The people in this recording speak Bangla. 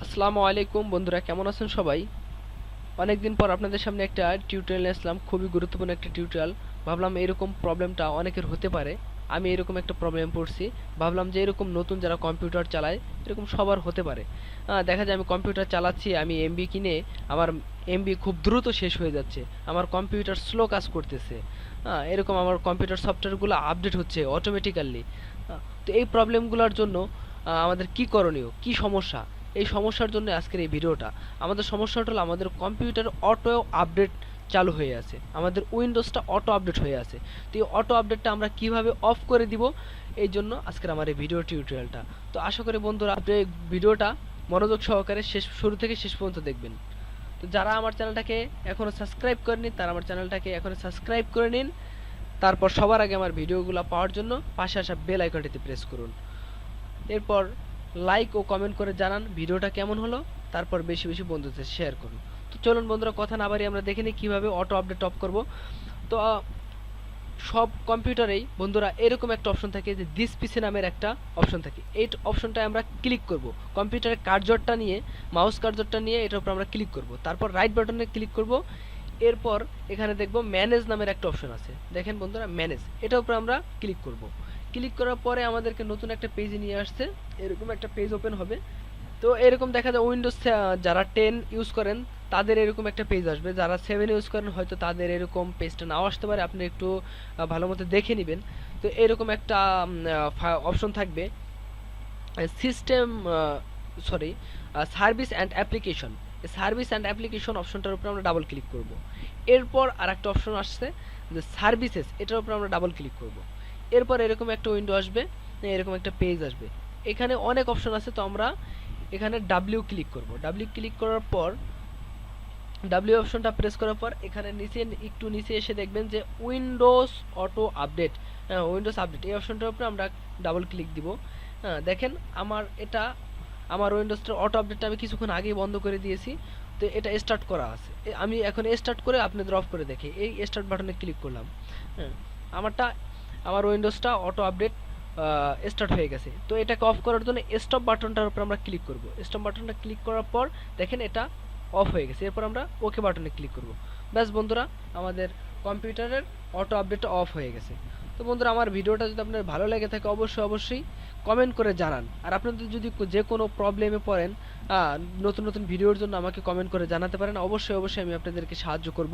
আসসালামু আলাইকুম বন্ধুরা, কেমন আছেন সবাই? অনেকদিন পর আপনাদের সামনে একটা টিউটোরিয়াল নিয়ে আসলাম, খুবই গুরুত্বপূর্ণ একটা টিউটোরিয়াল। ভাবলাম এরকম প্রবলেমটা অনেকের হতে পারে, আমি এরকম একটা প্রবলেম পড়ছি। ভাবলাম যে এরকম নতুন যারা কম্পিউটার চালায় এরকম সবার হতে পারে। দেখা যায় আমি কম্পিউটার চালাচ্ছি, আমি এমবি কিনে আমার এমবি খুব দ্রুত শেষ হয়ে যাচ্ছে, আমার কম্পিউটার স্লো কাজ করতেছে। এরকম আমার কম্পিউটার সফটওয়্যারগুলো আপডেট হচ্ছে অটোমেটিক্যালি। তো এই প্রবলেমগুলোর জন্য আমাদের কি করণীয়, কি সমস্যা, এই সমস্যার জন্য আজকের এই ভিডিওটা। আমাদের সমস্যাটা হলো আমাদের কম্পিউটার অটো আপডেট চালু হয়ে আছে, আমাদের উইন্ডোজটা অটো আপডেট হয়ে আছে। তো এই অটো আপডেটটা আমরা কিভাবে অফ করে দিব, এই জন্য আজকের আমার এই ভিডিও টিউটোরিয়ালটা। তো আশা করি বন্ধুরা আপনি এই ভিডিওটা মনোযোগ সহকারে শুরু থেকে শেষ পর্যন্ত দেখবেন। তো যারা আমার চ্যানেলটাকে এখনও সাবস্ক্রাইব করেনি তারা আমার চ্যানেলটাকে এখনও সাবস্ক্রাইব করে নিন। তারপর সবার আগে আমার ভিডিওগুলো পাওয়ার জন্য পাশে আসা বেল আইকনটিতে প্রেস করুন। এরপর লাইক ও কমেন্ট করে জানান ভিডিওটা কেমন হলো। তারপর বেশি বেশি বন্ধুদের শেয়ার করুন। তো চলুন বন্ধুরা, কথা না বাড়িয়ে আমরা দেখে নিই কীভাবে অটো আপডেট অফ করব। তো সব কম্পিউটারেই বন্ধুরা এরকম একটা অপশন থাকে যে দিস পিসি নামের একটা অপশন থাকে। এই অপশনটায় আমরা ক্লিক করব, কম্পিউটারের কার্সরটা নিয়ে, মাউস কার্সরটা নিয়ে এটার উপর আমরা ক্লিক করব, তারপর রাইট বাটনে ক্লিক করব। এরপর এখানে দেখব ম্যানেজ নামের একটা অপশন আছে, দেখেন বন্ধুরা ম্যানেজ, এটার উপর আমরা ক্লিক করব। ক্লিক করার পরে আমাদেরকে নতুন একটা পেজে নিয়ে আসছে, এরকম একটা পেজ ওপেন হবে। তো এরকম দেখা যায় উইন্ডোজ যারা 10 ইউজ করেন তাদের এরকম একটা পেজ আসবে, যারা 7 ইউজ করেন হয়তো তাদের এরকম পেজটা নাও আসতে পারে, আপনি একটু ভালো মতো দেখে নেবেন। তো এরকম একটা অপশন থাকবে, system sorry service and application. Service and application অপশনটার উপর আমরা ডাবল ক্লিক করব। এরপর আর একটা অপশন আসছে যে সার্ভিসেস, এটার উপর আমরা ডাবল ক্লিক করব। এরপর এরকম একটা উইন্ডো আসবে, এরকম একটা পেজ আসবে। এখানে অনেক অপশন আছে, তো আমরা এখানে ডাব্লিউ ক্লিক করব। ডাব্লিউ ক্লিক করার পর ডাব্লিউ অপশনটা প্রেস করার পর এখানে নিচে একটু নিচে এসে দেখবেন যে Windows auto update, Windows update এই অপশনটার উপরে আমরা ডাবল ক্লিক দিব। দেখেন আমার উইন্ডোজটার অটো আপডেটটা আমি কিছুক্ষণ আগেই বন্ধ করে দিয়েছি। তো এটা স্টার্ট করা আছে, আমি এখন স্টার্ট করে আপনাদের অফ করে দেখি। এই স্টার্ট বাটনে ক্লিক করলাম। হ্যাঁ, আমার উইন্ডোজটা অটো আপডেট স্টার্ট হয়ে গেছে। তো এটাকে অফ করার জন্য স্টপ বাটনটার উপর আমরা ক্লিক করব। স্টপ বাটনটা ক্লিক করার পর দেখেন এটা অফ হয়ে গেছে। এরপর আমরা ওকে বাটনে ক্লিক করব। ব্যাস বন্ধুরা, আমাদের কম্পিউটারের অটো আপডেটটা অফ হয়ে গেছে। তো বন্ধুরা, আমার ভিডিওটা যদি আপনার ভালো লেগে থাকে অবশ্যই কমেন্ট করে জানান। আর আপনাদের যদি যে কোনো প্রবলেমে পড়েন, নতুন নতুন ভিডিওর জন্য আমাকে কমেন্ট করে জানাতে পারেন। অবশ্যই আমি আপনাদেরকে সাহায্য করব।